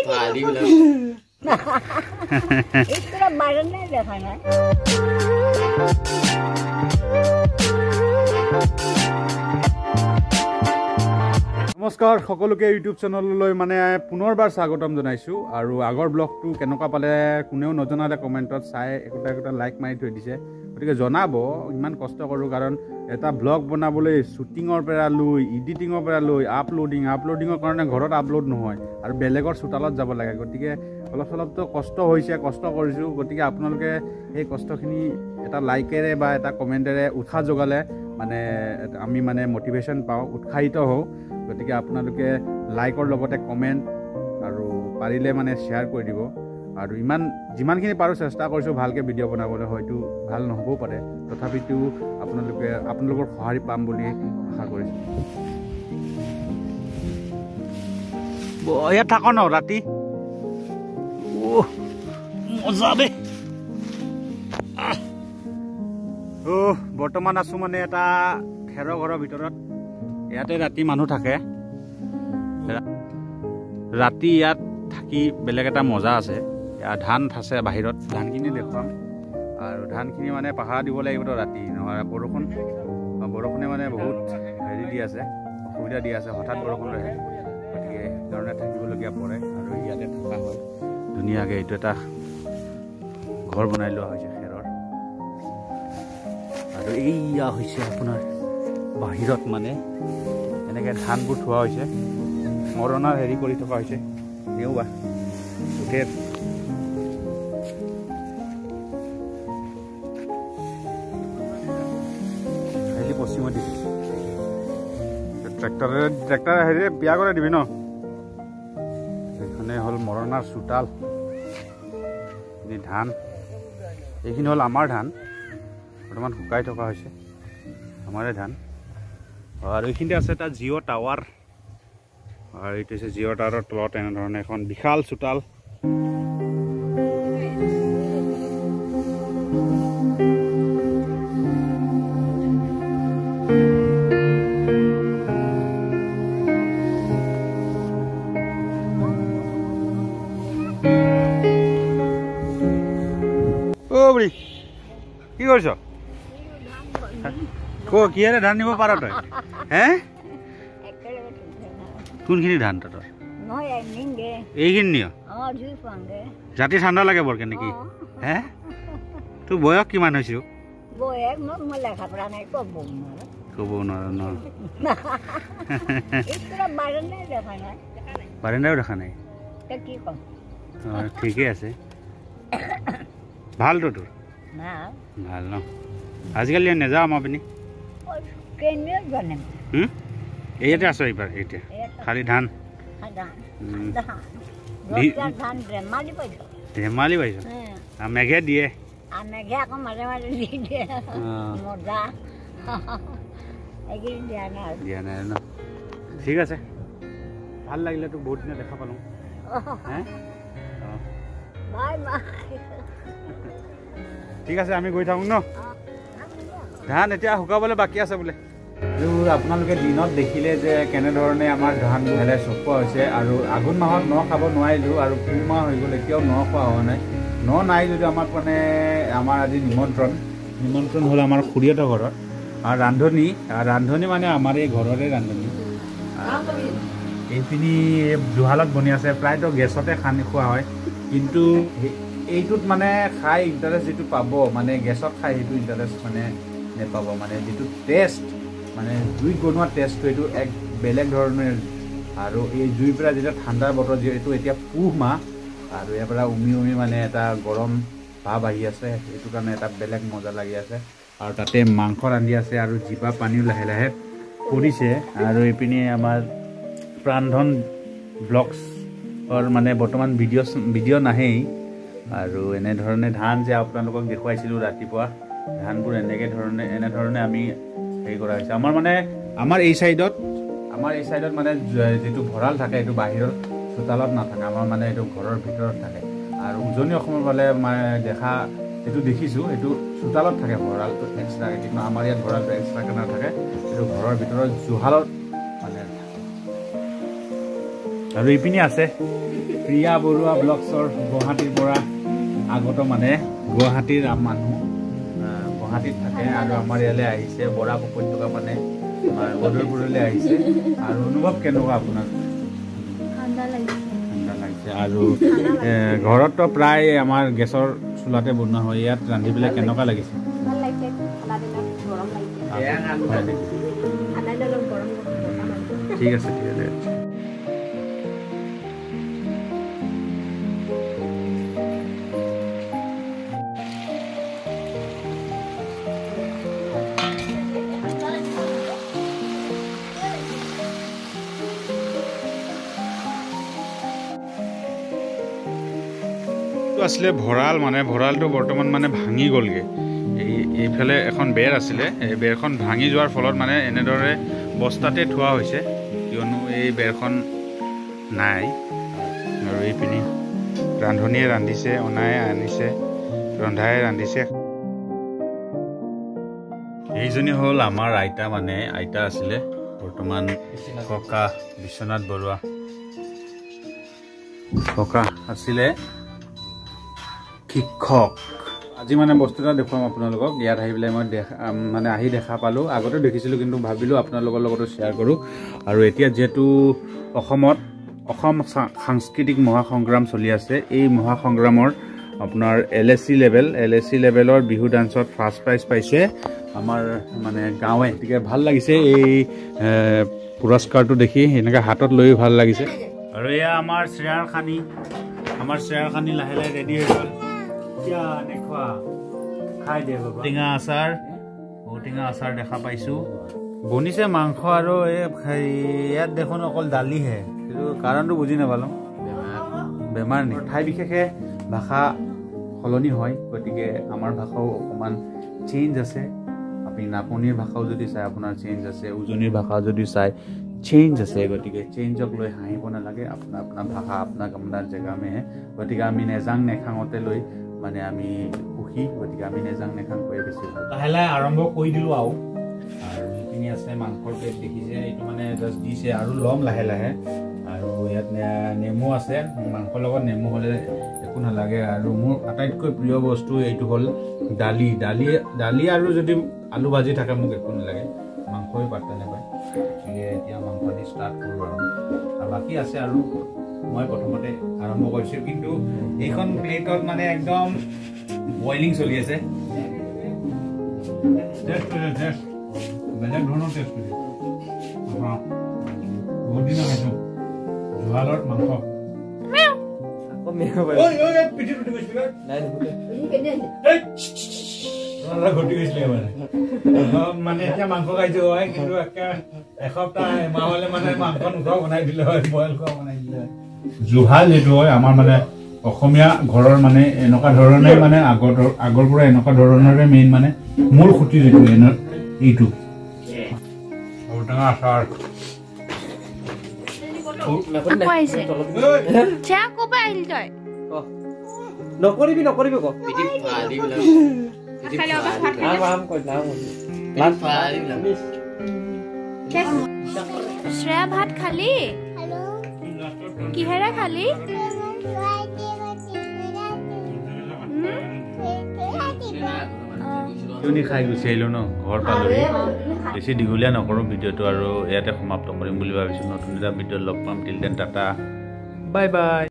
পালি বলে ইতৰা বাৰনে দেখা না নমস্কাৰ সকলোকে ইউটিউব চেনেললৈ মানে পুনৰবাৰ স্বাগতম জনাইছো আৰু আগৰ ব্লগটো কেনেকুৱা পালে কোনেও নজনালে কমেণ্টত চাই একোটা লাইক মাৰি থৈ দিছে গতিকে জনাব ইমান কষ্ট কৰোঁ কাৰণ এটা ব্লগ বনাবলৈ শ্বুটিঙৰ পৰা লৈ এডিটিঙৰ পৰা লৈ আপলোডিঙৰ কাৰণে ঘৰত আপলোড নহয় আৰু বেলেগৰ চোতালত যাব লাগে গতিকে অলপ চলপতো কষ্ট হৈছে কষ্ট কৰিছোঁ গতিকে আপোনালোকে সেই কষ্টখিনি এটা লাইকেৰে বা এটা কমেণ্টেৰে উৎসাহ যোগালে মানে আমি মানে মটিভেশ্যন পাওঁ উৎসাহিত হওঁ গতিকে আপোনালোকে লাইকৰ লগতে কমেণ্ট আৰু পাৰিলে মানে শ্বেয়াৰ কৰি দিব আৰু যিমানখিনি পাৰোঁ চেষ্টা কৰিছোঁ ভালকৈ ভিডিঅ' বনাবলৈ হয়তো ভাল নহ'বও পাৰে তথাপিতো আপোনালোকৰ সঁহাৰি পাম বুলি আশা কৰিছোঁ ইয়াত থাক ন ৰাতি মজা দেই বৰ্তমান আছোঁ মানে এটা খেৰৰ ঘৰৰ ভিতৰত ইয়াতে ৰাতি মানুহ থাকে ৰাতি ইয়াত থাকি বেলেগ এটা মজা আছে ইয়াত ধান আছে বাহিৰত ধানখিনি দেখুৱাম আৰু ধানখিনি মানে পাহাৰ দিব লাগিব ৰাতি নহয় বৰষুণে মানে বহুত হেৰি দি আছে অসুবিধা দি আছে হঠাৎ বৰষুণ আহে গতিকে সেইকাৰণে থাকিবলগীয়া পৰে আৰু ইয়াতে থকা হয় ধুনীয়াকৈ এইটো এটা ঘৰ বনাই লোৱা হৈছে খেৰৰ আৰু এইয়া হৈছে আপোনাৰ বাহিৰত মানে এনেকৈ ধানবোৰ থোৱা হৈছে মৰণাৰ হেৰি কৰি থকা হৈছে এওঁবা গোটেই হেৰি পশ্চিমত দিছে ট্ৰেক্টৰে হেৰি বিয়া কৰি দিবি ন এইখনে হ'ল মৰণাৰ চোতাল ধান এইখিনি হ'ল আমাৰ ধান বৰ্তমান শুকাই থকা হৈছে আমাৰে ধান আৰু এইখিনিতে আছে এটা জিঅ' টাৱাৰ আৰু এইটো হৈছে জিঅ' টাৱাৰৰ তলত এনেধৰণে এখন বিশাল চোতাল বুঢ়ী কি কৰিছ কিহেৰে ধান নিব পাৰ তই হে কোনখিনি ধান তহঁতৰ এইখিনি নিয় ৰাতি ঠাণ্ডা লাগে বৰকে নেকি হে তোৰ বয়স কিমান হৈছে ক'ব নোৱাৰো ন বাৰেণ্ডাও দেখা নাই ঠিকেই আছে ভালতো তোৰ ভাল ন আজিকালি নেযাওঁ আমাৰ পিনি ইয়াতে আছো এইবাৰ এতিয়া খালি ধান ধেমালি পাইছ মেঘে দিয়ে দিয়া নাই ন ঠিক আছে ভাল লাগিলে তোক বহুত দিনে দেখা পালোঁ ঠিক আছে আমি গৈ থাকোঁ ন ধান এতিয়া শুকাবলৈ বাকী আছে বোলে আপোনালোকে দিনত দেখিলে যে কেনেধৰণে আমাৰ ধানবোৰ হেলাই চপোৱা হৈছে আৰু আঘোণ মাহত ন খাব নোৱাৰিলোঁ আৰু পুহ মাহ হৈ গ'ল এতিয়াও ন খোৱা হোৱা নাই নাই যদিও আমাক মানে আমাৰ আজি নিমন্ত্ৰণ হ'ল আমাৰ খুৰীহঁতৰ ঘৰত আৰু ৰান্ধনি মানে আমাৰ এই ঘৰৰে ৰান্ধনি এইখিনি জুহালত বনি আছে প্ৰায়তো গেছতে খোৱা হয় কিন্তু এইটোত মানে খাই ইণ্টাৰেষ্ট যিটো পাব মানে গেছত খাই সেইটো ইণ্টাৰেষ্ট মানে নেপাব মানে যিটো টেষ্ট মানে জুইত বনোৱা টেষ্টটো এইটো এক বেলেগ ধৰণৰ আৰু এই জুইৰ পৰা যেতিয়া ঠাণ্ডাৰ বতৰ যিহেতু এতিয়া পুহ মাহ আৰু ইয়াৰ পৰা উমি মানে এটা গৰম ভাৱ আহি আছে সেইটো কাৰণে এটা বেলেগ মজা লাগি আছে আৰু তাতে মাংস ৰান্ধি আছে আৰু জিভা পানীও লাহে লাহে পৰিছে আৰু এইপিনে আমাৰ প্ৰাণধন ব্লগছৰ মানে বৰ্তমান ভিডিঅ' নাহেই আৰু এনেধৰণে ধান যে আপোনালোকক দেখুৱাইছিলোঁ ৰাতিপুৱা ধানবোৰ এনেধৰণে আমি হেৰি কৰা হৈছে আমাৰ এই চাইডত মানে যিটো ভঁৰাল থাকে এইটো বাহিৰৰ চোতালত নাথাকে আমাৰ মানে এইটো ঘৰৰ ভিতৰত থাকে আৰু উজনি অসমৰ ফালে মানে যিটো দেখিছোঁ এইটো চোতালত থাকে ভঁৰালটো এক্সট্ৰাকৈ কিন্তু আমাৰ ইয়াত ভঁৰালটো এক্সট্ৰাকৈ নাথাকে এইটো ঘৰৰ ভিতৰত জুহালত মানে আৰু ইপিনে আছে প্ৰিয়া বৰুৱা ব্লগছৰ গুৱাহাটীৰ পৰা আগত মানে গুৱাহাটীৰ মানুহ গুৱাহাটীত থাকে আৰু আমাৰ ইয়ালৈ আহিছে বৰাক উপত্যকা মানে বদৰপুৰলৈ আহিছে আৰু অনুভৱ কেনেকুৱা আপোনাৰ ঠাণ্ডা লাগিছে আৰু ঘৰততো প্ৰায় আমাৰ গেছৰ চুলাতে বনোৱা হয় ইয়াত ৰান্ধি পেলাই কেনেকুৱা লাগিছে ঠিক আছে ঠিক আছে আছিলে ভঁৰাল মানে ভঁৰালটো বৰ্তমান মানে ভাঙি গ'লগৈ এইফালে এখন বেৰ আছিলে এই বেৰখন ভাঙি যোৱাৰ ফলত মানে এনেদৰে বস্তাতে থোৱা হৈছে কিয়নো এই বেৰখন নাই আৰু এইপিনি ৰান্ধনীয়ে ৰান্ধিছে অনাই আনিছে ৰন্ধাই ৰান্ধিছে এইজনী হ'ল আমাৰ আইতা মানে আইতা আছিলে বৰ্তমান ককা বিশ্বনাথ বৰুৱা ককা আছিলে শিক্ষক আজি মানে বস্তু এটা দেখুৱাম আপোনালোকক ইয়াত আহি পেলাই মই মানে দেখা পালোঁ আগতে দেখিছিলোঁ কিন্তু ভাবিলোঁ আপোনালোকৰ লগতো শ্বেয়াৰ কৰোঁ আৰু এতিয়া যিহেতু অসমত অসম সাংস্কৃতিক মহাসংগ্ৰাম চলি আছে এই মহাসংগ্ৰামৰ আপোনাৰ LSC লেভেলৰ বিহু ডান্সত ফাৰ্ষ্ট প্ৰাইজ পাইছে আমাৰ মানে গাঁৱে গতিকে ভাল লাগিছে এই পুৰস্কাৰটো দেখি এনেকৈ হাতত লৈও ভাল লাগিছে আৰু এয়া আমাৰ শ্ৰেয়াৰ খানি লাহে লাহে ৰেডি হৈ গ'ল খাই দিয়ে ঔটেঙা আচাৰ দেখা পাইছোঁ বনিছে মাংস আৰু ইয়াত দেখোন অকল দালিহে কিন্তু কাৰণটো বুজি নাপালোঁ বেমাৰ নেকি ঠাই বিশেষে ভাষা সলনি হয় গতিকে আমাৰ ভাষাও অকণমান চেঞ্জ আছে আপুনি নাপনিৰ ভাষাও যদি চাই আপোনাৰ চেঞ্জ আছে উজনিৰ ভাষাও যদি চাই চেঞ্জ আছে গতিকে চেঞ্জক লৈ হাঁহিব নালাগে আপোনাৰ ভাষা আপোনাৰ জেগা মেহে গতিকে আমি নেজাং নেখাঙতে লৈ মানে আমি সুখী গতিকে আমি নেজাং নেখাং কৰি বেছি ভাল লাহে লাহে আৰম্ভ কৰি দিলোঁ আৰু এইখিনি আছে মাংসৰ পেট দেখিছে এইটো মানে জাষ্ট দিছে আৰু ল'ম লাহে লাহে আৰু ইয়াত নেমু আছে মাংসৰ লগত নেমু হ'লে একো নালাগে আৰু মোৰ আটাইতকৈ প্ৰিয় বস্তু এইটো হ'ল দালি আৰু যদি আলু ভাজি থাকে মোক একো নালাগে মাংসই পাত্তা নাপায় গতিকে এতিয়া মাংস দি ষ্টাৰ্ট কৰোঁ আৰু বাকী আছে আৰু মই প্ৰথমতে আৰম্ভ কৰিছোঁ কিন্তু এইখন প্লেটত মানে একদম বইলিং চলি আছে বেলেগ ধৰণৰ টেষ্ট কৰিছে বহুত দিন খাইছোঁ জোহালত মাংস ঘটি গৈছিলে মানে এতিয়া মাংস খাইছো হয় কিন্তু এসপ্তাহ এমাহ হলে মানে মাংস নোখোৱা বনাই দিলে হয় বইল খোৱা বনাই দিলে হয় জোহাল যিটো হয় আমাৰ মানে অসমীয়া ঘৰৰ মানে এনেকুৱা ধৰণে মানে আগৰ পৰা এনেকুৱা ধৰণৰে মেইন মানে মূল খুঁটি যিটো এইটো ঔটেঙা আচাৰ নকৰিবি ক শ্ৰেয়া ভাত খালি কিহেৰে খালি খাই গুচি আহিলোঁ ন ঘৰ পালোহি বেছি দীঘলীয়া নকৰোঁ ভিডিঅ'টো আৰু ইয়াতে সমাপ্ত কৰিম বুলি ভাবিছোঁ নতুন এটা ভিডিঅ'ত লগ পাম till then tata bye bye